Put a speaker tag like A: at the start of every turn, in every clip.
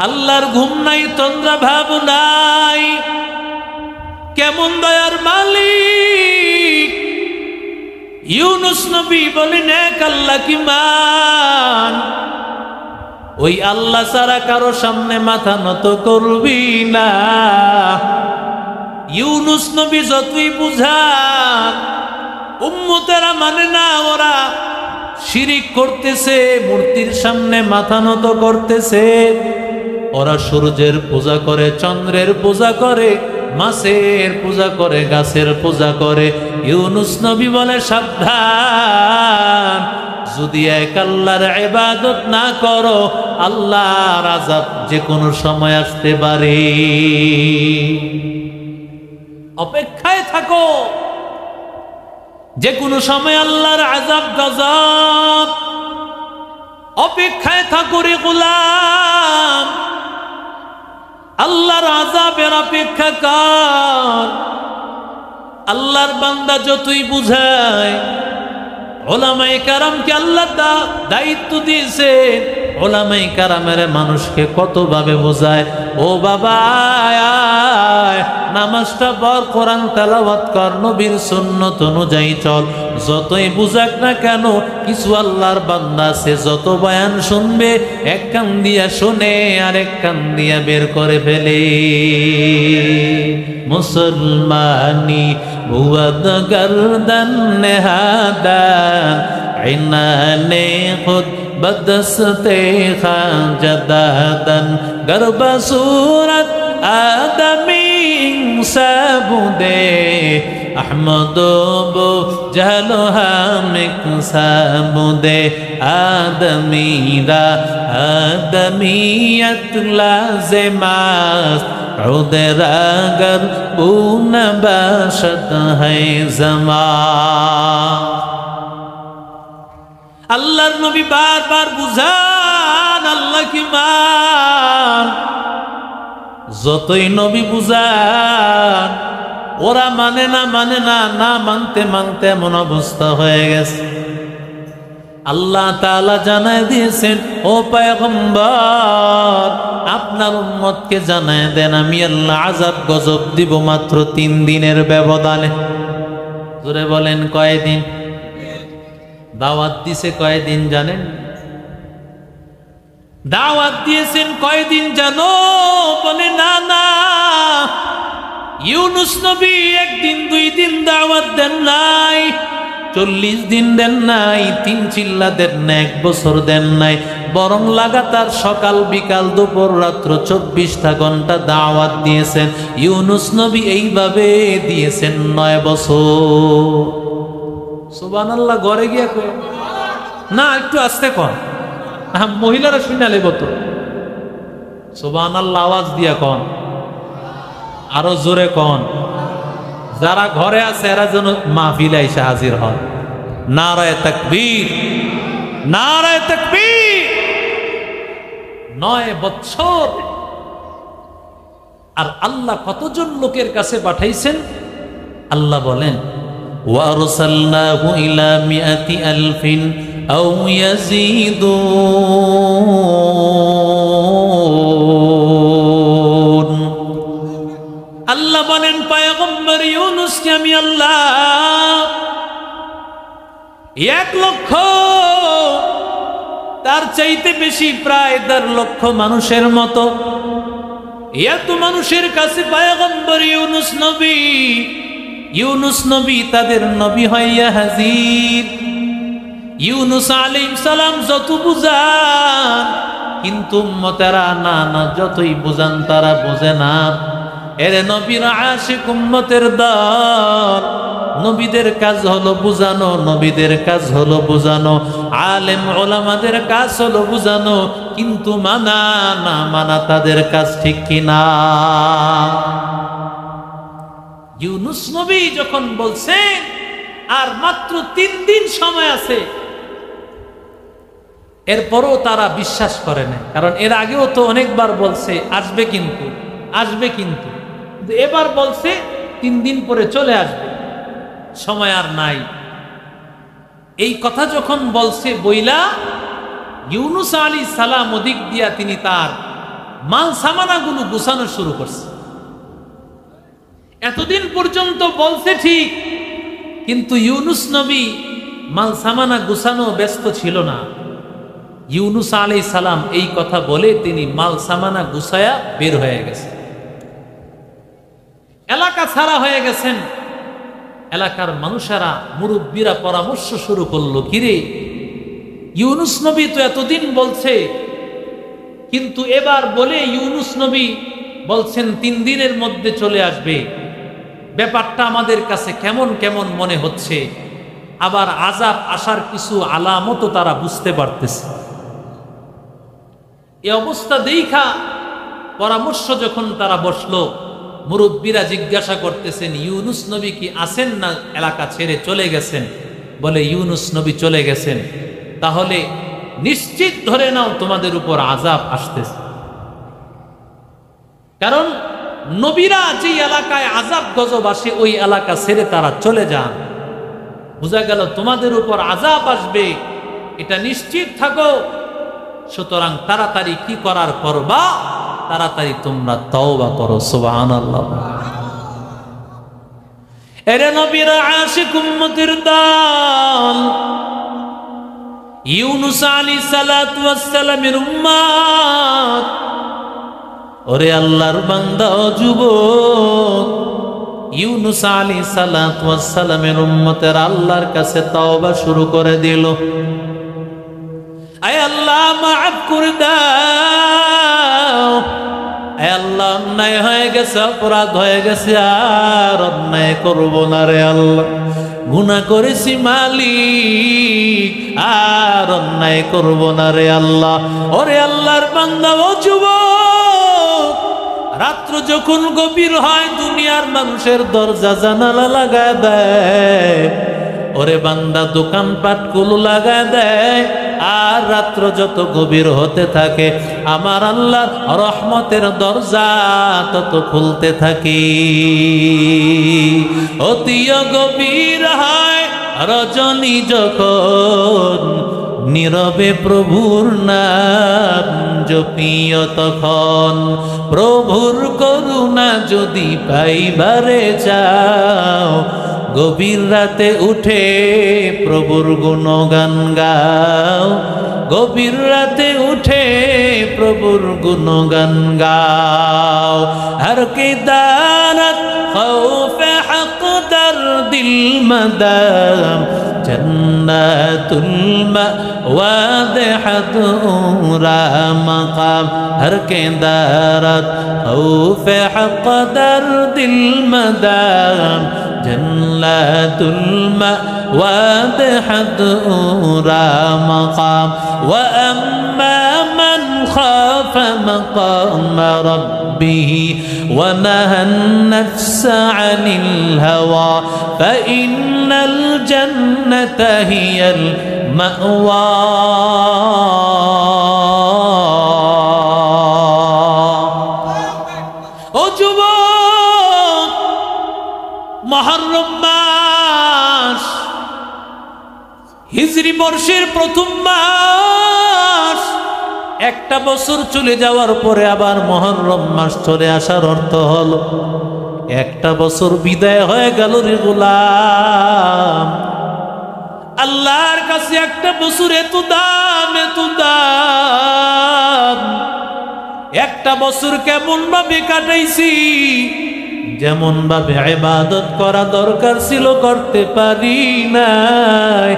A: আল্লাহর ঘুম নাই, তন্দ্রা ভাব নাই। কেমন দয়ার মালিক! ইউনুস নবী বলেন, এক আল্লাহ কি মান, ওই আল্লাহ ছাড়া কারো সামনে মাথা নত করবি না। ইউনুস নবী যতই বুঝান, উম্মতেরা মানে না, ওরা শিরিক করতেছে, মূর্তির সামনে মাথা নত করতেছে। ওরা সূর্যের পূজা করে, চন্দ্রের পূজা করে, মাছের পূজা করে, গাছের পূজা করে। ইউনুস নবী বলে, সাবধান, যদি এক আল্লাহর ইবাদত না করো, আল্লাহর আযাব যে কোনো সময় আসতে পারে। অপেক্ষায় থাকো, যে কোনো সময় আল্লাহর আযাব গজব। অপেক্ষায় থাকো রে গোলাম, আল্লাহর আযাবের অপেক্ষা কর। আল্লাহর বান্দা যতই বুঝায়, উলামায়ে কেরামকে আল্লাহ দায়িত্ব দিয়েছে, উলামায়ে কেরামের মানুষকে কতভাবে বোঝায়। ও বাবা, নামাজটা পড়, কোরআন তেলাওয়াত কর, নবীর সুন্নত অনুযায়ী চল। যতই বুঝাক না কেন, কিছু আল্লাহর বান্দা আছে, যত বয়ান শুনবে এক কান দিয়া শুনে আর এক কান দিয়া বের করে ফেলে। মুসলমানি বুয়াদ গর্দন নেহাদান, ইনানে খুদ বদস্তে খাজদাদন, গর্ব সুরত আদমি সাবুদে, আহমদো বো জাহলো হামিক সাবুদে। আদমিরা আদমিয়ত লাজেমাস, উদেরা গরবু নবাশত হ্যায় জামান। আল্লাহর নবী বারবার বুঝান, আল্লাহ কি মান। যতই নবী বুঝান, ওরা মানে না, মানে না, না মানতে মানতে এমন অবস্থা হয়ে গেছে। আল্লাহ তাআলা জানায় দিয়েছেন, ও পয়গম্বর, আপনার উম্মতকে জানায় দেন, আমি আল্লাহ আযাব গজব দিব মাত্র 3 দিনের ব্যবধানে। জোরে বলেন, কয়দিন? দাওয়াত দিছে কয়দিন জানেন? দাওয়াত দিয়েছেন কয়দিন জানো? বলে না না, ইউনুস নবী 1 দিন 2 দিন দাওয়াত দেন নাই, 40 দিন দেন নাই, 3 চিল্লা দেন নাই, 1 বছর দেন নাই, বরং লাগাতার সকাল বিকাল দুপুর রাত্র 24টা ঘন্টা দাওয়াত দিয়েছেন। ইউনুস নবী এইভাবে দিয়েছেন 9 বছর। সুবহানাল্লাহ। ঘরে গিয়া কয় না, একটু আস্তে কন, মহিলারা শুনে লেব তো। সুবহানাল্লাহ আওয়াজ দিয়া কন, আরো জোরে কন। যারা ঘরে আছে এরা যেন মাহফিলে এসে হাজির হন। নারায়ে তাকবীর, নারায়ে তাকবীর। 9 বছর। আর আল্লাহ কতজন লোকের কাছে পাঠাইছেন? আল্লাহ বলেন, ওয়ারসালনাহু ইলা মিআতি আলফিন আও ইয়াজিদুন। আল্লাহ বলেন, পয়গম্বর ইউনুসকে আমি আল্লাহ 1 লক্ষ, তার চাইতে বেশি, প্রায় 1.5 লক্ষ মানুষের মতো, এত মানুষের কাছে পয়গম্বর ইউনুস নবী তাদের নবী হইয়া হাজির। ইউনুস আলাইহিস সালাম যত বুঝান, কিন্তু উম্মতেরা না না, যতই বুঝান তারা বোঝে না। এর নবীর আশিক উম্মতের দল। নবীদের কাজ হলো বুঝানো, নবীদের কাজ হলো বুঝানো, আলেম ওলামাদের কাজ হলো বুঝানো, কিন্তু মানা না মানা তাদের কাজ, ঠিক কিনা? ইউনুস নবী যখন বলছেন আর মাত্র 3 দিন সময় আছে, এরপরও তারা বিশ্বাস করে না। কারণ এর আগেও তো অনেকবার বলছে আসবে, কিন্তু আসবে, কিন্তু এবার বলছে 3 দিন পরে চলে আসবে, সময় আর নাই। এই কথা যখন বলছে বইলা, ইউনুস আলাইহিস সালাম ওদিক দিয়া তিনি তার মাল সামানাগুলো গুছানো শুরু করছে। এতদিন পর্যন্ত বলছে ঠিক, কিন্তু ইউনুস নবী মাল সামানা গুছানো ব্যস্ত ছিল না। ইউনুস আলাইহিস সালাম এই কথা বলে তিনি মাল সামানা গুছায়া বের হয়ে গেছেন, এলাকা ছাড়া হয়ে গেছেন। এলাকার মানুষেরা, মুরব্বীরা পরামর্শ শুরু করলো, কিরে ইউনুস নবী তো এতদিন বলছে, কিন্তু এবার বলে ইউনুস নবী বলছেন 3 দিনের মধ্যে চলে আসবে, ব্যাপারটা আমাদের কাছে কেমন কেমন মনে হচ্ছে। আবার আযাব আসার কিছু আলামতও তারা বুঝতে পারতেছে। এই অবস্থা দেখা পরামর্শ যখন তারা বসলো, মুরব্বীরা জিজ্ঞাসা করতেছেন, ইউনুস নবী কি আছেন না এলাকা ছেড়ে চলে গেছেন? বলে ইউনুস নবী চলে গেছেন। তাহলে নিশ্চিত ধরে নাও তোমাদের উপর আযাব আসতেছে। কারণ নবীরা যে এলাকায় আযাব গজব আসে ওই এলাকা ছেড়ে তারা চলে যান। বোঝা গেল তোমাদের উপর আযাব আসবে, এটা নিশ্চিত থাকো। সুতরাং তাড়াতাড়ি কি করার করবা, তাড়াতাড়ি তোমরা তওবা করো। সুবহানাল্লাহ। এরে নবীর আশিক উম্মতের দল, ইউনুস আলাইহিস সালাতু ওয়াস সালামের উম্মত, ওরে আল্লাহর বান্দা ও যুবক, ইউনুস আলাইহিস সালাতু ওয়াস সালামের উম্মতের আল্লাহর কাছে তওবা শুরু করে দিল। আয় আল্লাহ মাফ করে দাও, আয় আল্লাহ অন্যায় হয়ে গেছে, অপরাধ হয়ে গেছে, আর অন্যায় করব না রে আল্লাহ। গুনাহ করেছি মালিক, আর অন্যায় করব না রে আল্লাহ। ওরে আল্লাহর বান্দা ও যুবক, রাত্র যখন গভীর হয় দুনিয়ার মানুষের দরজা জানালা লাগায় দেয়, ওরে বান্দা দোকানপাটগুলো লাগায় দেয়, আর রাত্র যত গভীর হতে থাকে আমার আল্লাহর রহমতের দরজা তত খুলতে থাকে। অতিয় গভীর হয় রজনী যখন, নীরবে প্রভুর নাম জপিও তখন। প্রভুর করুণা যদি পাইবারে চাও, গভীর রাতে উঠে প্রভুর গুণগান গাও, গভীর রাতে উঠে প্রভুর গুণগান গাও। হর কে দানত খৌফে হক দর দিল মদাম, জন্নাতুল মাওয়াদ হাদুরা মাকাম। হর কে দারত খৌফে হক দর দিল মদাম, জন্নাতুল মাওয়াদ হাদুরা মাকাম। ওয়া আম্মা মান খাফা মাকাম রাব্বিহি ওয়া নাহান নাফসা আনিল হাওয়া, ফাইন্নাল জান্নাতা হিয়াল মাওয়া। ও যুবক, মুহররম মাস, হিজরি বর্ষের প্রথম মাস। একটা বছর চলে যাওয়ার পরে আবার মুহররম মাস চলে আসার অর্থ হলো একটা বছর বিদায় হয়ে গেল রে গোলাম। আল্লাহর কাছে একটা বছর এত দাম, এত দাম। একটা বছর কেমন ভাবে কাটাইছি, যেমন ভাবে ইবাদত করা দরকার ছিল করতে পারি নাই,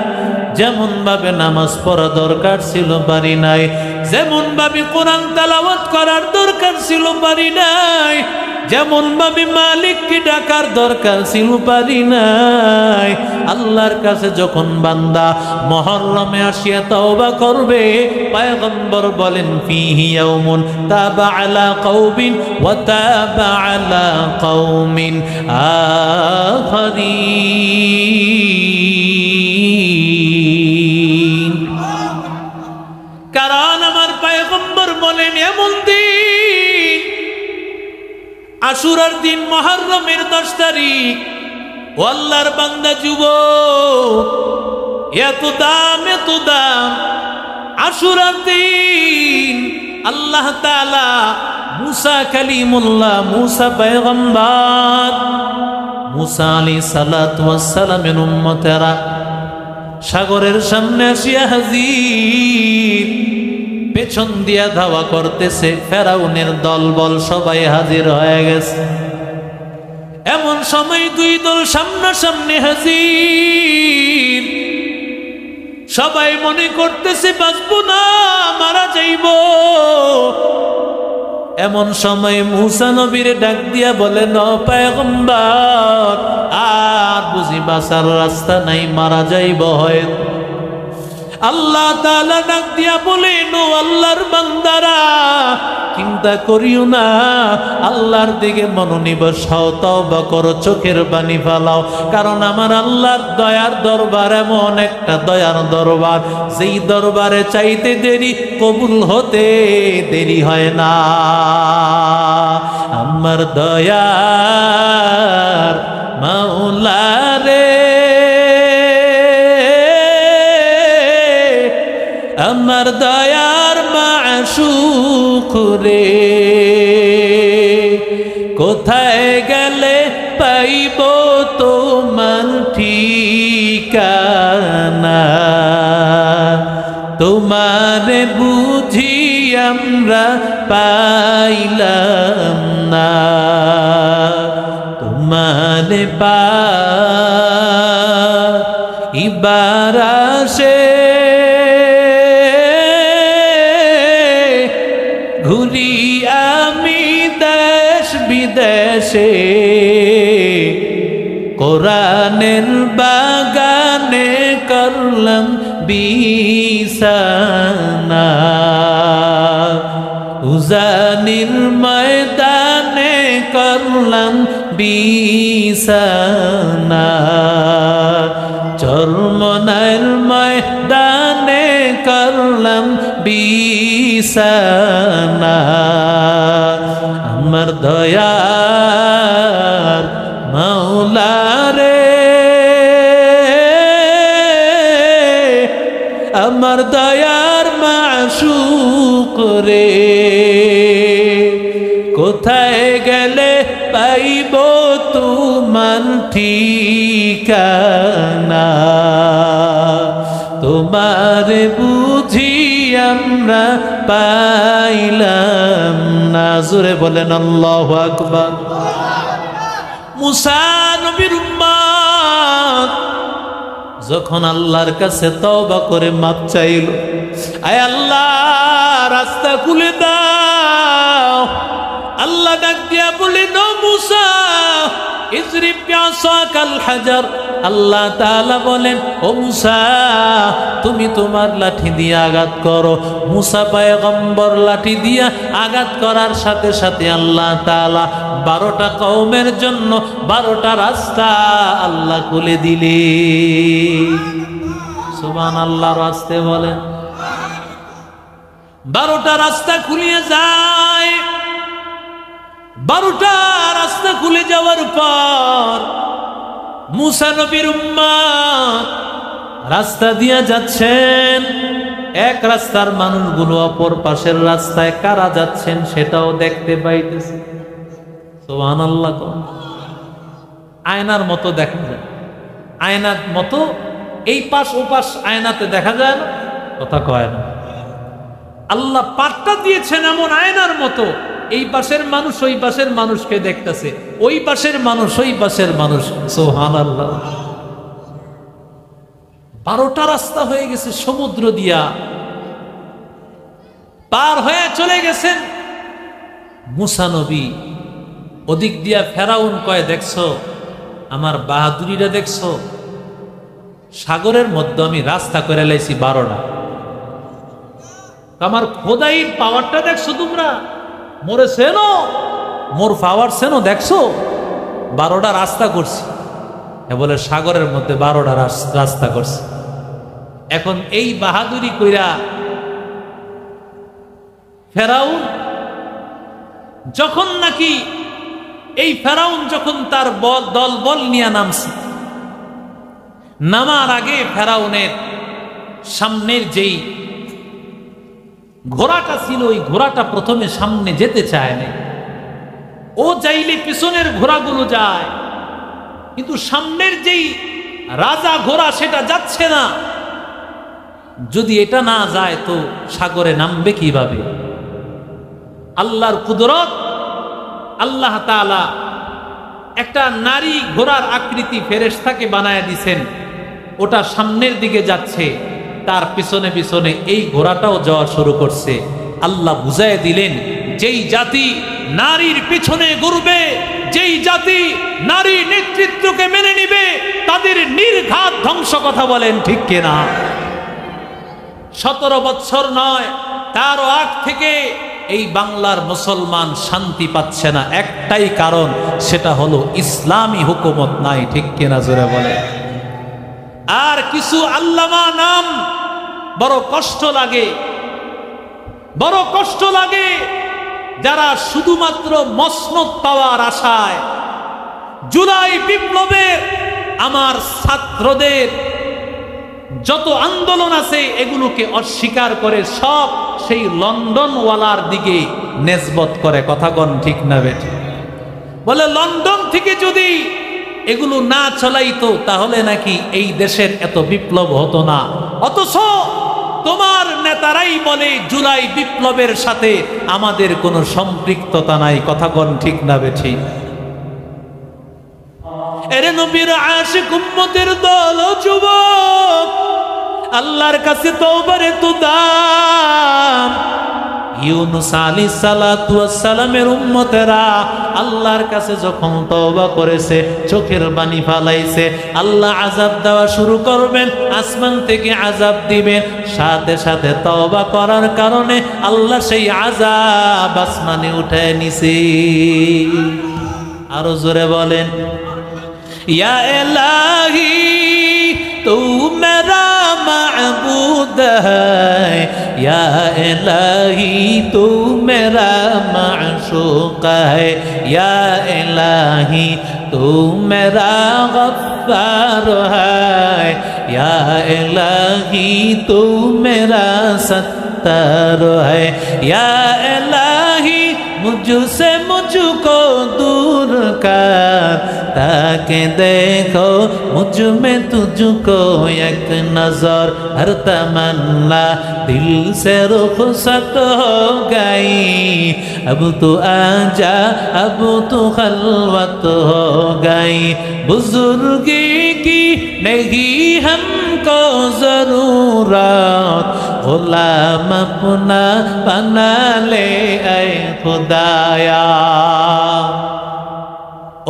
A: যেমন ভাবে নামাজ পড়া দরকার ছিল পারি নাই, যেমন ভাবে কোরআন তেলাওয়াত করার দরকার ছিল পারি নাই, যেমন ভাবে মালিককে ডাকার দরকার ছিল পারি নাই। আল্লাহর কাছে যখন বান্দা মুহররমে আসিয়া তওবা করবে, পয়গম্বর বলেন ফিহি ইয়াউমুন তাবা আলা কওমিন ওয়া তাবা আলা কওমিন আখারিন। কারণ আমার পয়গম্বর বলেন এমন দিন, আশুরার দিন, মুহররমের 10 তারিখ। ও আল্লাহর বান্দা যুবক, এত দাম, এত দাম। আশুরার দিন আল্লাহ তাআলা মুসা কালিমুল্লাহ, মুসা পয়গম্বর, মুসা আলাইহিস সালাতু ওয়াস সালামের উম্মতেরা সাগরের সামনে আসিয়া হাজির। পেছন দিয়া ধাওয়া করতেছে, ফেরাউনের দলবল সবাই হাজির হয়ে গেছে। এমন সময় দুই দল সামনাসামনি হাজির। সবাই মনে করতেছে বাঁচবো না, মারা যাইব। এমন সময় মুসা নবীরে ডাক দিয়া বলেন, ও পয়গম্বর, আর বুঝি বাঁচার রাস্তা নাই, মারা যাইব হয়তো। আল্লাহ তাআলা ডাক দিয়া বলেন, ও আল্লাহর বান্দারা, চিন্তা করিও না, আল্লাহর দিকে মনোনিবেশ হও, তওবা করো, চোখের পানি ফেলাও। কারণ আমার আল্লাহর দয়ার দরবার এমন একটা দয়ার দরবার, যেই দরবারে চাইতে দেরি, কবুল হতে দেরি হয় না। আমার দয়ার মাওলা রে, আমার দয়ার মাশুক রে, কোথায় গেলে পাইব তোমার ঠিকানা? তোমারে বুঝি আমরা পাইলাম না, তোমারে পাইবার আশে ঘুরি আমি দেশ বিদেশে, কোরআনের বাগানে করলাম বিছানা, উজানির ময়দানে করলাম বিছানা, চরমনার ময়দানে করলাম বিছানা। আমার দয়ার মাওলা রে, আমার দয়ার মাশুক রে, কোথায় গেলে পাইব তোমার ঠিকানা? তোমার বুঝি আমরা পাইলাম না। জোরে বলেন আল্লাহু আকবার। মুসা নবীর উম্মত যখন আল্লাহর কাছে তওবা করে মাপ চাইল, আয় আল্লাহ রাস্তা খুলে দাও। আল্লাহ ডাক দিয়া বলেন, ও মুসা ইজরিব বিআসাকাল হাজার। আল্লাহ তাআলা বলেন, ও মুসা তুমি তোমার লাঠি দিয়ে আঘাত করো। মুসা পয়গম্বর লাঠি দিয়া আঘাত করার সাথে সাথে আল্লাহ তাআলা 12টা কওমের জন্য 12টা রাস্তা আল্লাহ খুলে দিলেন। সুবহানাল্লাহ। রাস্তে বলেন 12টা রাস্তা খুলিয়ে যায়। 12টা রাস্তা খুলে যাওয়ার পর মুসা নবীর উম্মত রাস্তা দিয়ে যাচ্ছেন। এক রাস্তার মানুষগুলো অপর পাশের রাস্তায় কারা যাচ্ছেন সেটাও দেখতে পাইতেছে। সুবহানাল্লাহ। আয়নার মতো দেখা যায়, আয়নার মতো এই পাশ ও পাশ আয়নাতে দেখা যায় না, কথা কয় না। আল্লাহ পাটটা দিয়েছেন এমন আয়নার মতো, এই পাশের মানুষ ওই পাশের মানুষকে দেখতেছে, ওই পাশের মানুষ ওই পাশের মানুষ। সুবহানাল্লাহ। 12টা রাস্তা হয়ে গেছে, সমুদ্র দিয়া পার হয়ে চলে গেছেন মুসা নবী। ওদিক দিয়া ফেরাউন কয়, দেখছো আমার বাহাদুরিটা, দেখছো সাগরের মধ্যে আমি রাস্তা করে লাইছি 12টা। আমার খোদাইর পাওয়ারটা দেখছো তোমরা, মোরে চেনো, মোর পাওয়ার চেনো, দেখছো 12টা রাস্তা করছি। বলে সাগরের মধ্যে 12টা রাস্তা করছি। এখন এই বাহাদুরি কইরা ফেরাউন যখন নাকি এই ফেরাউন যখন তার দল নিয়ে নামছে, নামার আগে ফেরাউনের সামনের যেই ঘোড়াটা ছিল ওই ঘোড়াটা প্রথমে সামনে যেতে চায় না। ও যাইলে পিছনের ঘোড়াগুলো যায়, কিন্তু সামনের যেই রাজা ঘোড়া সেটা যাচ্ছে না। যদি এটা না যায় তো সাগরে নামবে কিভাবে? আল্লাহর কুদরত, আল্লাহ তাআলা একটা নারী ঘোড়ার আকৃতি ফেরেশতাকে বানায় দিছেন, ওটা সামনের দিকে যাচ্ছে, তার পিছনে পিছনে এই ঘোড়াটাও যাওয়া শুরু করছে। আল্লাহ বুঝায় দিলেন, যেই জাতি নারীর পিছনে ঘুরবে, যেই জাতি নারী নেতৃত্বকে মেনে নিবে, তাদের নির্ঘাত ধ্বংস। কথা বলেন ঠিক কিনা? 17 বছর নয়, তারও আগ থেকে এই বাংলার মুসলমান শান্তি পাচ্ছে না, একটাই কারণ, সেটা হলো ইসলামী হুকুমত নাই। ঠিক কিনা জোরে বলে? আর কিছু আল্লামা নাম বড় কষ্ট লাগে, বড় কষ্ট লাগে, যারা শুধুমাত্র মসনদ পাওয়ার আশায় জুলাই বিপ্লবের আমার ছাত্রদের যত আন্দোলন আছে এগুলোকে অস্বীকার করে সব সেই লন্ডনওয়ালার দিকে নেসবত করে। কথা কোন ঠিক না বেঠি? বলে লন্ডন থেকে যদি এগুলো না চলাইতো তাহলে নাকি এই দেশের এত বিপ্লব হতো না। অথচ তোমার নেতারাই বলে জুলাই বিপ্লবের সাথে আমাদের কোনো সম্পৃক্ততা নাই। কথা কোন ঠিক না বেঠি? এরে নবীর আশিক উম্মতের দল যুবক, আল্লাহর কাছে তওবারে তো দাম। ইউনুস আলাইহিস সালাতু ওয়াস সালামের উম্মতেরা আল্লাহর কাছে যখন তওবা করেছে, চোখের পানি ফালাইছে, আল্লাহ আযাব দেওয়া শুরু করবেন, আসমান থেকে আযাব দিবেন, সাথে সাথে তওবা করার কারণে আল্লাহ সেই আযাব আসমানে উঠায় নিছে। আরো জোরে বলেন, या इलाही तू मेरा माबूद है, या इलाही तू मेरा माशूक है, या इलाही तू मेरा गफ्फार है, या इलाही तू मेरा सत्तार है, या इलाही मुझसे मुझको दूर कर, ताकि देखो मुझ में तुझको एक नजर, हर तमन्ना दिल से रुखसत हो गई, अब तू आजा अब तू खलवत हो गई, बुजुर्गी की नहीं हमको जरूरत, गुलाम अपना बना ले ऐ खुदाया।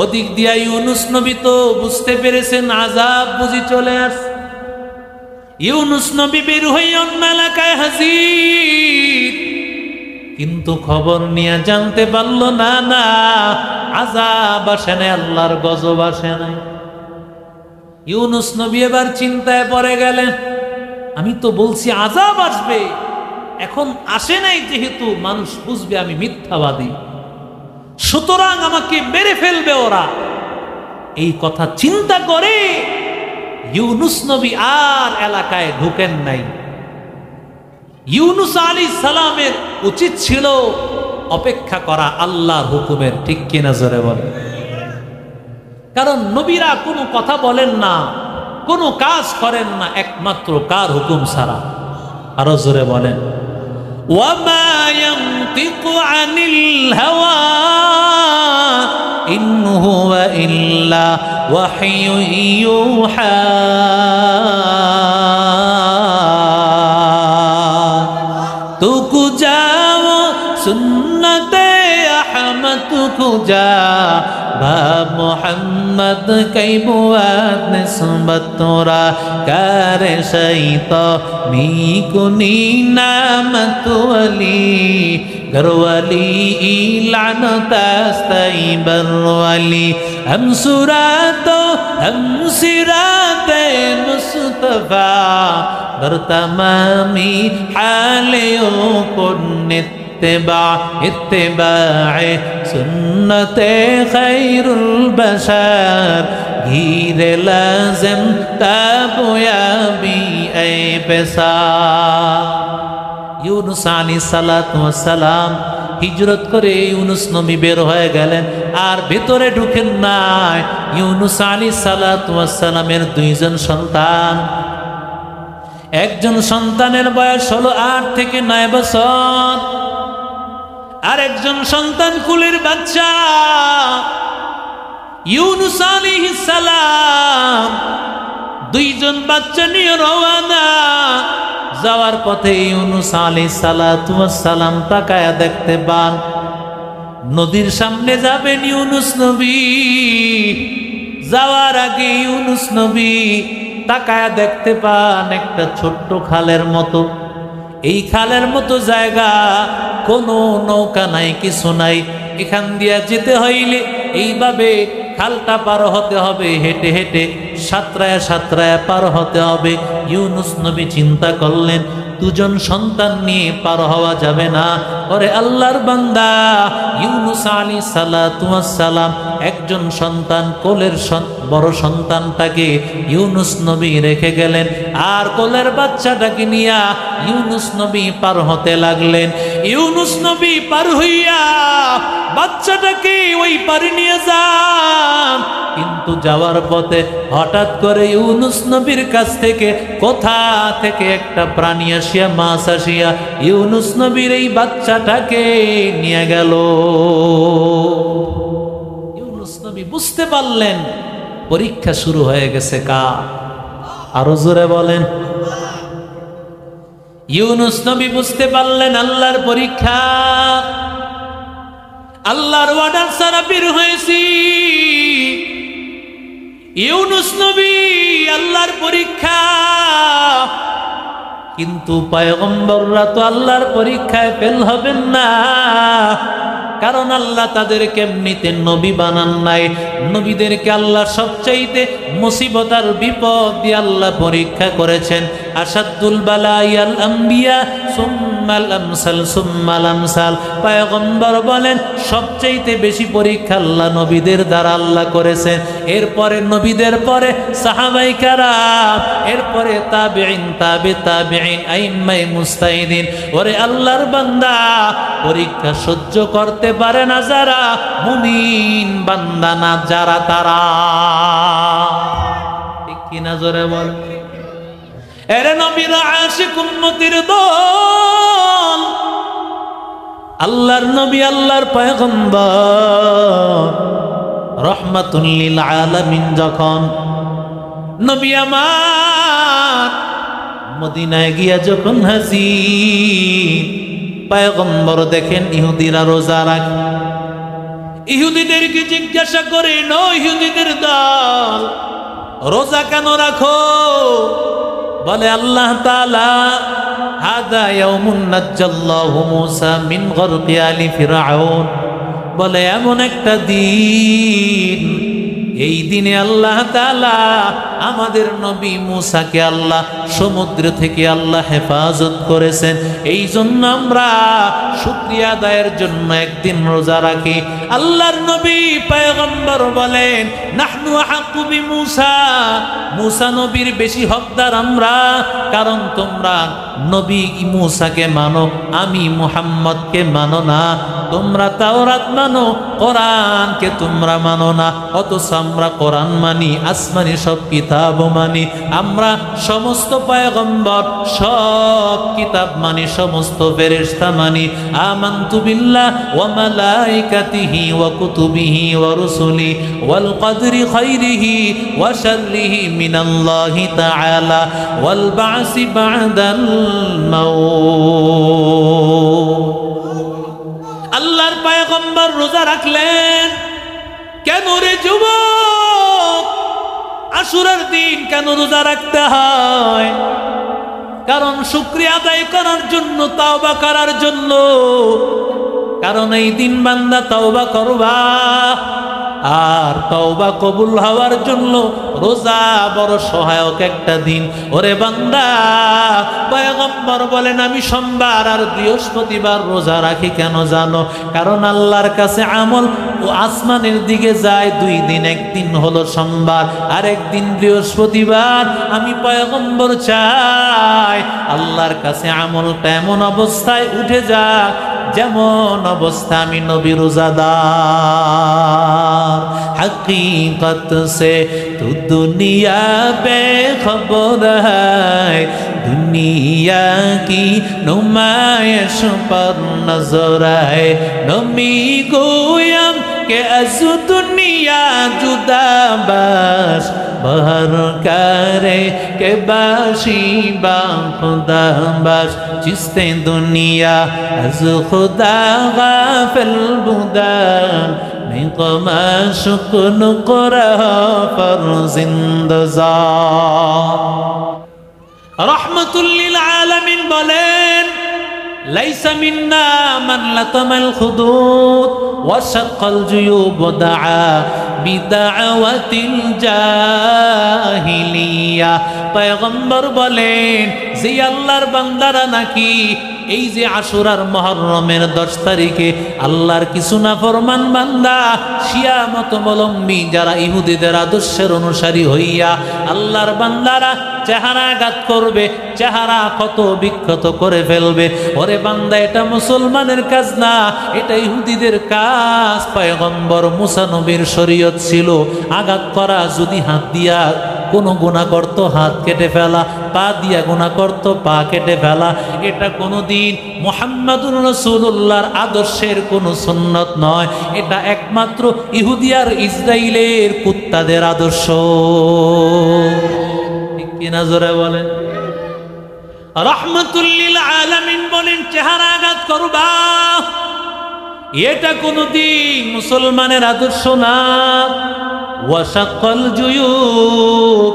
A: ওদিক দিয়া ইউনুস নবী তো বুঝতে পেরেছেন আযাব বুঝি চলে আসছে। ইউনুস নবী বের হয়ে অন্য এলাকায় হাজির, কিন্তু খবর নিয়ে জানতে পারল না, না আযাব আসে নাই, আল্লাহর গজব আসে নাই। ইউনুস নবী এবার চিন্তায় পড়ে গেলেন, আমি তো বলছি আযাব আসবে, এখন আসে নাই যেহেতু মানুষ বুঝবে আমি মিথ্যাবাদী, সুতরাং আমাকে মেরে ফেলবে ওরা। এই কথা চিন্তা করে ইউনুস নবী আর এলাকায় ঢুকেন নাই। ইউনুস আলাইহিস সালামের উচিত ছিল অপেক্ষা করা আল্লাহর হুকুমের। ঠিক কিনা জোরে বলেন? কারণ নবীরা কোনো কথা বলেন না, কোনো কাজ করেন না একমাত্র কার হুকুম ছাড়া। আরো জোরে বলেন, ওয়ামা ইয়ানতিকু আনিল হাওয়া ইন হুয়া ইল্লা ওয়াহয়ু ইউহা। তুকু যাও সুন্নতে আহমদ কুজা বা মোহাম্মদ কই বুয়াত নিসবত তোরা কারে শৈতো মি কুনি নামত ওয়ালি গরওয়ালি লানতাস্তাই বরওয়ালি हम सुरातो हम सिराते मुस्तफा बर तमामी हालियों को इत्तिबा इत्तिबाए सुन्नते खैरुल बशर घीरे लाज़िम ताबयाबी ऐ पेशा। ইউনুস আলাইহিস সালাতু ওয়াস সালাম হিজরত করে ইউনুস নবী বের হয়ে গেলেন, আর ভেতরে ঢুকেন নাই ইউনুস আলাইহিস সালাতু ওয়াস সালামের দুইজন সন্তান। একজন সন্তানের বয়স হলো 8 থেকে 9 বছর, আর একজন সন্তান কুলের বাচ্চা। ইউনুস আলাইহিস সালাম দুইজন বাচ্চা নিয়ে রওনা। যাওয়ার পথে ইউনুস আলাইহিস সালাতু ওয়াস সালাম তাকায়া দেখতে পান নদীর সামনে যাবেন ইউনুস নবী। যাওয়ার আগে ইউনুস নবী তাকায়া দেখতে পান একটা ছোট্ট খালের মতো। এই খালের মতো জায়গা, কোনো নৌকা নাই, কিছু নাই। এখান দিয়া যেতে হইলে এইভাবে খালটা পার হতে হবে, হেঁটে হেঁটে সাঁতরায়া সাঁতরায়া পার হতে হবে। ইউনুস নবী চিন্তা করলেন দুজন সন্তান নিয়ে পার হওয়া যাবে না। ওরে আল্লাহর বান্দা, ইউনুস আলাইহিস সালাতু ওয়াস সালাম একজন সন্তান, কোলের বড় সন্তানটাকে ইউনুস নবী রেখে গেলেন, আর কোলের বাচ্চাটাকে নিয়ে ইউনুস নবী পার হতে লাগলেন। ইউনুস নবী পার হইয়া বাচ্চাটাকে ওই পারে নিয়ে যান, কিন্তু যাওয়ার পথে হঠাৎ করে ইউনুস নবীর কাছ থেকে কোথা থেকে একটা প্রাণী আসিয়া, মাছ আসিয়া ইউনুস নবীর এই বাচ্চাটাকে নিয়ে গেল। ইউনুস নবী বুঝতে পারলেন পরীক্ষা শুরু হয়ে গেছে। কার? আরো জোরে বলেন। ইউনুস নবী বুঝতে পারলেন আল্লাহর পরীক্ষা। আল্লাহর ওয়ার্ডার ছাড়া বের হয়েছি। ইউনুস নবী আল্লাহর পরীক্ষা, কিন্তু পয়গম্বররা তো আল্লাহর পরীক্ষায় ফেল হবেন না, কারণ আল্লাহ তাদেরকে এমনিতে নবী বানান নাই। নবীদেরকে আল্লাহ সবচাইতে মুসিবত আর বিপদ দিয়ে আল্লাহ পরীক্ষা করেছেন। আসাদুল বালাইয়াল আম্বিয়া সুম্মাল আমসাল সুম্মাল আমসাল। পয়গম্বর বলেন সবচাইতে বেশি পরীক্ষা আল্লাহ নবীদের দ্বারা আল্লাহ করেছেন। এরপরে নবীদের পরে সাহাবায়ে কেরাম, এরপরে তাবেঈন, তাবেঈন, আইম্মায়ে মুজতাহিদিন। ওরে আল্লাহর বান্দা, পরীক্ষা সহ্য করতে পারে না যারা, মুমিন বান্দা না যারা, তারা। ঠিক কিনা জোরে বল। এরে নবীর আশিক উম্মতির দল, আল্লাহর নবী, আল্লাহর পয়গম্বর রহমাতুল লিল আলামিন যখন নবী আমার মদিনায় গিয়া যখন হাজির, পয়গম্বর দেখেন ইহুদিরা রোজা রাখে। ইহুদিদেরকে জিজ্ঞাসা করে, নো ইহুদিদের দল, রোজা কেন রাখো? বলে আল্লাহ তাআলা হাদা ইয়াউমুন নাজ্জাল্লাহু মূসা মিন গরকি আলি ফিরআউন। বলে এমন একটা দিন, এই দিনে আল্লাহ তাআলা আমাদের নবী মূসাকে আল্লাহ সমুদ্র থেকে আল্লাহ হেফাজত করেছেন। এই জন্য আমরা শুকরিয়া আদায়ের জন্য একদিন রোজা রাখি। আল্লাহর নবী পয়গম্বর বলেন, নাহনু আহাক্কু বিমূসা, মূসা নবীর বেশি হকদার আমরা, কারণ তোমরা নবী মূসাকে মানো, আমি মুহাম্মদকে মানো না। তোমরা তাওরাত মানো, কোরআনকে তোমরা মানো না, অথচ আমরা কোরআন মানি, আসমানি সব কিতাব মানি। আমরা সমস্ত পয়গম্বর, সব কিতাব মানি, সমস্ত ফেরেশতা মানি। আমানতু বিল্লাহ ওয়া মালাইকাতিহি ওয়া কুতুবিহি ওয়া রুসুলি ওয়াল কদরি খাইরিহি ওয়া শাররিহি মিনাল্লাহি তাআলা ওয়াল বা'সি বা'দাল মাউত। আল্লাহর পয়গম্বর রোজা রাখলেন কেন রে যুবক? আশুরার দিন কেন রোজা রাখতে হয়? কারণ শুকরিয়া আদায় করার জন্য, তাওবা করার জন্য। কারণ এই দিন বান্দা তাওবা করবা, আর তওবা কবুল হওয়ার জন্য রোজা বড় সহায়ক একটা দিন। ওরে বান্দা, পয়গম্বর বলেন আমি সোমবার আর বৃহস্পতিবার রোজা রাখি কেন জানো? কারণ আল্লাহর কাছে আমল ও আসমানের দিকে যায় 2 দিন, একদিন হলো সোমবার আর একদিন বৃহস্পতিবার। আমি পয়গম্বর চাই আল্লাহর কাছে আমলটা এমন অবস্থায় উঠে যাক যেমন অবস্থা আমি নবী রোজাদার। हकीकत से तू दुनिया बेखबर है, दुनिया की नुमाइश पर नजर है। नमी गोयम के अज दुनिया जुदा बस बहर करे के बाशी बा खुदा बस, जिसते दुनिया अज खुदा गाफिल बुदा निकमा शुक्न कुरा पर जिंदजा। रहमतुल लिल आलमीन बोलेन लाइसा मिन्ना मन लतमल खुदूद व शक्कल जुयूब व दआ बिदाअवतिल जाहिलिया। पैगम्बर बोलेन जे আল্লাহর বান্দারা নাকি এই যে আশুরার মুহররমের 10 তারিখে আল্লাহর কিছু না ফরমান বান্দা শিয়া মতাবলম্বী যারা ইহুদিদের আদর্শের অনুসারী হইয়া আল্লাহর বান্দারা চেহারাঘাত করবে, চেহারা ক্ষত বিক্ষত করে ফেলবে। ওরে বান্দা, এটা মুসলমানের কাজ না, এটা ইহুদিদের কাজ। পয়গম্বর মুসা নবীর শরীয়ত ছিল আঘাত করা, যদি হাত দিয়া কোনো গুনাহ করত হাত কেটে ফেলা, পা দিয়া গুনাহ করত পা কেটে ফেলা। এটা কোনোদিন মুহাম্মাদুর রাসূলুল্লাহর আদর্শের কোনো সুন্নত নয়, এটা একমাত্র ইহুদি আর ইসরাইলের কুত্তাদের আদর্শ। ঠিক কিনা জোরে বলেন? রাহমাতুল লিল আলামিন বলেন চেহারা আঘাত করবা, এটা কোনোদিন মুসলমানের আদর্শ না। ওয়াশাক্কাল জুয়ুব,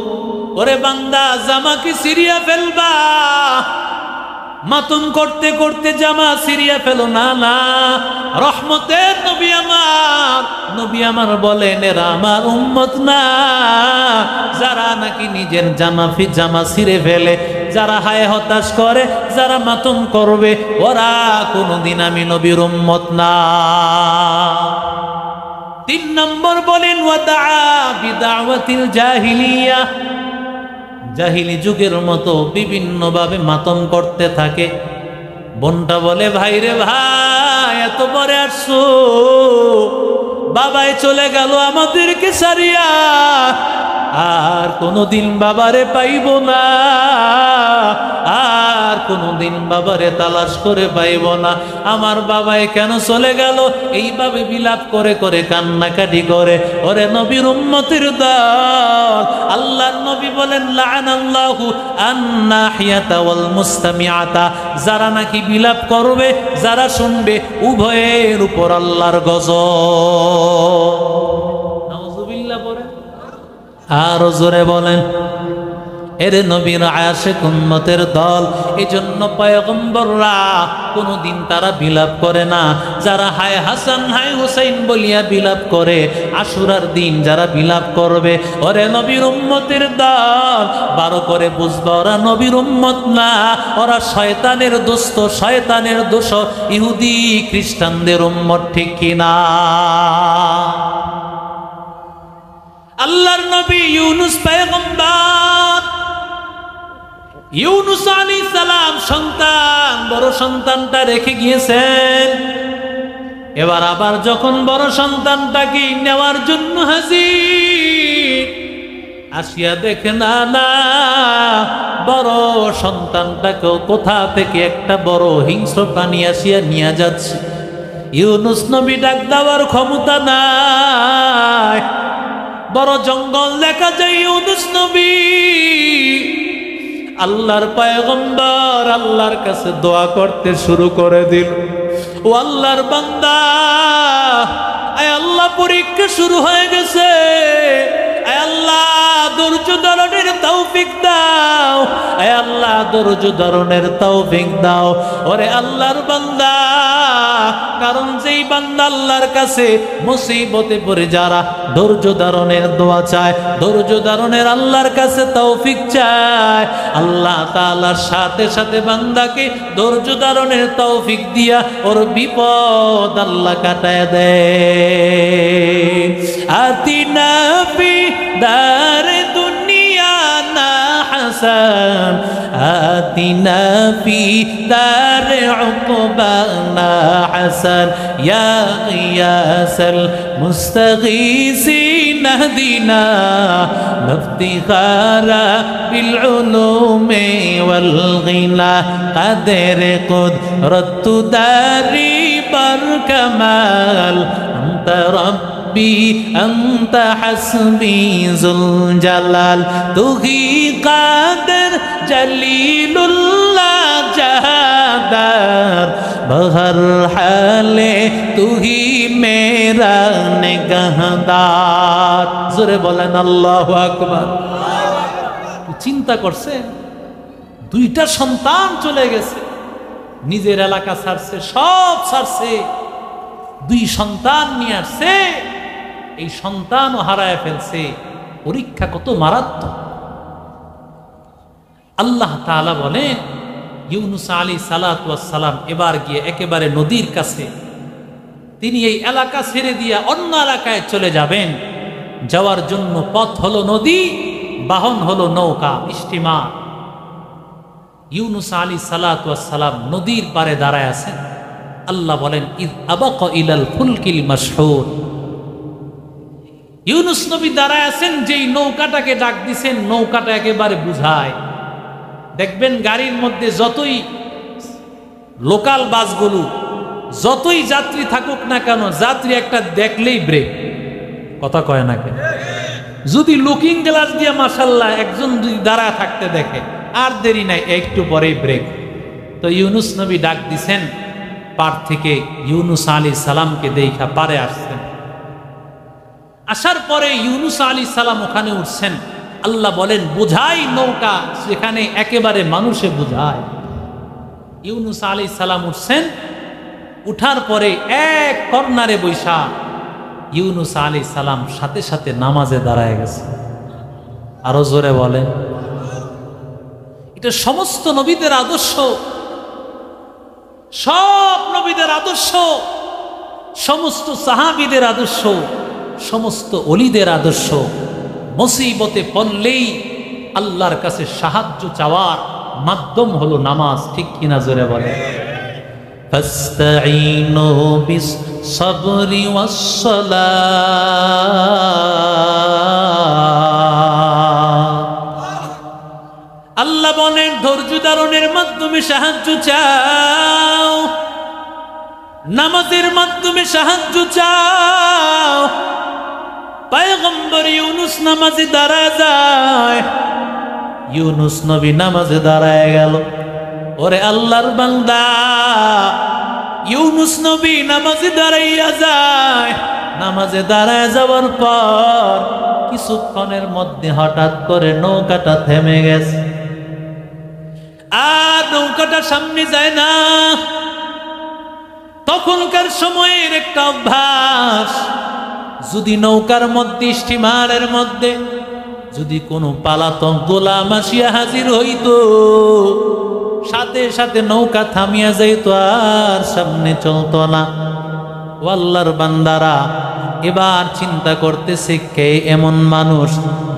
A: ওরে বান্দা জামাকে সিরিয়া ফেলবা, মাতম করতে করতে জামা সিরিয়া ফেলো না। না, রহমতের নবী আমার বলেন এরা আমার উম্মত না, যারা নাকি নিজের জামা ছিঁড়ে ফেলে, যারা হায় হতাশ করে, যারা মাতম করবে, ওরা কোনোদিন আমি নবীর উম্মত না। 3 নম্বর বলেন ওয়াদা বিদাওয়াতিল জাহিলিয়া, জাহিলি যুগের মতো বিভিন্নভাবে মাতম করতে থাকে। বোনটা বলে ভাই রে ভাই, এত পরে আসছো, বাবাই চলে গেল আমাদেরকে সারিয়া, আর কোনোদিন বাবারে পাইব না, আর কোনোদিন বাবারে তালাশ করে পাইব না। আমার বাবাই কেন চলে গেল? এইভাবে বিলাপ করে করে কান্নাকাটি করে। ওরে নবীর উম্মতের দল, আল্লাহর নবী বলেন লাআনাল্লাহু আন-নাহিয়াতা ওয়াল মুস্তামিআতা, যারা নাকি বিলাপ করবে, যারা শুনবে, উভয়ের উপর আল্লাহর গজব। নাউযুবিল্লাহ বলেন, আর জোরে বলেন। এরে নবীর আশিক উম্মতের দল, এজন্য পয়গম্বররা কোনোদিন তারা বিলাপ করে না। যারা হায় হাসান হায় হুসাইন বলিয়া বিলাপ করে, আশুরার দিন যারা বিলাপ করবে, ওরে নবীর উম্মতের দল, 12 করে বুঝবা ওরা নবীর উম্মত না, ওরা শয়তানের দোস্ত, শয়তানের দোষ, ইহুদি খ্রিস্টানদের উম্মত। ঠিক কিনা? আল্লাহর নবী ইউনুস পয়গম্বর, ইউনুস আলাইহিস সালাম সন্তান, বড় সন্তানটা রেখে গিয়েছেন। এবার আবার যখন বড় সন্তানটাকে নেওয়ার জন্য হাজির, আসিয়া দেখে না না, বড় সন্তানটাকেও কোথা থেকে একটা বড় হিংস্র প্রাণী আসিয়া নিয়ে যাচ্ছে। ইউনুস নবী ডাক দেওয়ার ক্ষমতা নাই, বড় জঙ্গল দেখা যায়। ইউনুস নবী আল্লাহর পয়গম্বর আল্লাহর কাছে দোয়া করতে শুরু করে দিল, ও আল্লাহর বান্দা, আয় আল্লাহ পরীক্ষা শুরু হয়ে গেছে, আয় আল্লাহ ধৈর্য ধারণের তৌফিক দাও, এ আল্লাহ ধৈর্য ধারণের তৌফিক দাও। ওরে আল্লাহর বান্দা, কারণ যেই বান্দা আল্লাহর কাছে মুসিবতে পড়ে যারা ধৈর্য ধারণের দোয়া চায়, ধৈর্য ধারণের আল্লাহর কাছে তৌফিক চায়, আল্লাহ তাআলার সাথে সাথে বান্দাকে ধৈর্য ধারণের তৌফিক দিয়া ওর বিপদ আল্লাহ কাটায় দেয়। আতিনা ফি দারে দুনিয়া না হাসান, আতিনা ফি দারে উকবা না হাসান, ইয়া ইয়াসাল মুস্তাগীসিন اهدنا افتخارا بالعلوم والغنى قدر قدرت داري بركمال انت ربي انت حسبي ذو الجلال تو ہی قادر جلیل اللہ جہادار بہر حال تو ہی میرا نگہدار। জোরে বলেন আল্লাহু আকবার। চিন্তা করছে, দুইটা সন্তান চলে গেছে, নিজের এলাকা ছাড়ছে, সব ছাড়ছে, দুই সন্তান নিয়ে আসছে, এই সন্তানও হারায় ফেলছে। পরীক্ষা কত মারাত্মক। আল্লাহ তাআলা বলেন, ইউনুস আলাইহিস সালাতু ওয়াস সালাম এবার গিয়ে একেবারে নদীর কাছে, তিনি এই এলাকা ছেড়ে দিয়ে অন্য এলাকায় চলে যাবেন। যাওয়ার জন্য পথ হলো নদী, বাহন হলো নৌকা, স্টিমার। ইউনুস আলাইহিস সালাতু ওয়াস সালাম নদীর পারে দাঁড়ায় আছেন। আল্লাহ বলেন, ইয আবাকা ইলাল ফুলকিল মাশহুর। ইউনুস নবী দাঁড়ায় আছেন, যেই নৌকাটাকে ডাক দিছেন, নৌকাটা একেবারে বুঝায়। দেখবেন গাড়ির মধ্যে যতই লোকাল বাসগুলো, যতই যাত্রী থাকুক না কেন, যাত্রী একটা দেখলেই ব্রেক, কথা কয় না কেন? যদি লুকিং গ্লাস দিয়ে মাশাআল্লাহ একজন যদি দাঁড়ায় থাকতে দেখে, আর দেরি নাই, একটু পরেই ব্রেক। তো ইউনুস নবী ডাক দিছেন পার থেকে, ইউনুস আলাইহিস সালামকে দেখা পারে আসছেন। আসার পরে ইউনুস আলাইহিস সালাম ওখানে উঠছেন। আল্লাহ বলেন, বুঝাই নৌকা, সেখানে একেবারে মানুষে বুঝায়। ইউনুস আলাইহিস সালাম উঠছেন, উঠার পরে এক কর্নারে বৈশা ইউনুস আলাইহিস সালাম সাথে সাথে নামাজে দাঁড়ায় গেছে। আরো জোরে বলেন। এটা সমস্ত নবীদের আদর্শ, সব নবীদের আদর্শ, সমস্ত সাহাবীদের আদর্শ, সমস্ত ওলিদের আদর্শ। মুসিবতে পড়লেই আল্লাহর কাছে সাহায্য চাওয়ার মাধ্যম হলো নামাজ। ঠিক কিনা জোরে বলে? ফাস্তাঈনু বিস-সাবরি ওয়াস-সালাহ। আল্লাহ বলেন, ধৈর্য ধারণের মাধ্যমে সাহায্য চাও, নামাজের মাধ্যমে সাহায্য চাও। পয়গম্বর ইউনুস নামাজে দাঁড়ায় যায়, ইউনুস নবী নামাজে দাঁড়ায় গেল। ওরে আল্লাহর বান্দা, ইউনুস নবী নামাজে দাঁড়াইয়া যায়। নামাজে দাঁড়ায় যাওয়ার পর কিছুক্ষণের মধ্যে হঠাৎ করে নৌকাটা থেমে গেছে, আর নৌকাটা সামনে যায় না। তখনকার সময়ের একটা অভ্যাস, যদি নৌকার মধ্যে, স্টিমারের মধ্যে যদি কোনো পালাতক গোলাম আসিয়া হাজির হইতো, সাথে সাথে নৌকা থামিয়া যাইত, আর সামনে চলতো না। আল্লাহর বান্দারা এবার চিন্তা করতেছে, কে এমন মানুষ,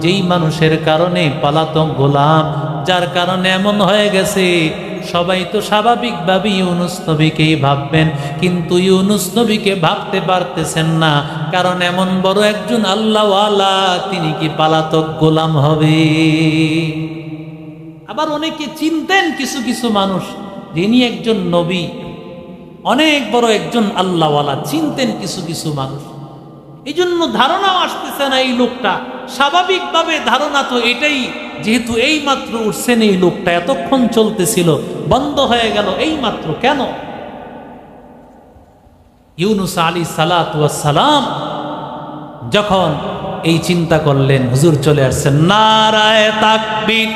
A: যেই মানুষের কারণে পালাতক গোলাম, যার কারণে এমন হয়ে গেছে। সবাই তো স্বাভাবিকভাবে ইউনুস নবীকেই ভাববেন, কিন্তু ইউনুস নবীকে ভাবতে পারতেছেন না, কারণ এমন বড় একজন আল্লাহওয়ালা, তিনি কি পালাতক গোলাম হবে? আবার অনেকে চিনতেন কিছু কিছু মানুষ, যিনি একজন নবী, অনেক বড় একজন আল্লাহওয়ালা, চিনতেন কিছু কিছু মানুষ। এই জন্য ধারণাও আসতেছে না এই লোকটা। স্বাভাবিকভাবে ধারণা তো এটাই, যেহেতু এই মাত্র উঠছেন, এই লোকটা এতক্ষণ চলতেছিল, বন্ধ হয়ে গেল এই মাত্র কেন? ইউনুস আলাইহিস সালাতু ওয়াস সালাম যখন এই চিন্তা করলেন, হুজুর চলে আসছেন, নারায়ে তাকবীর।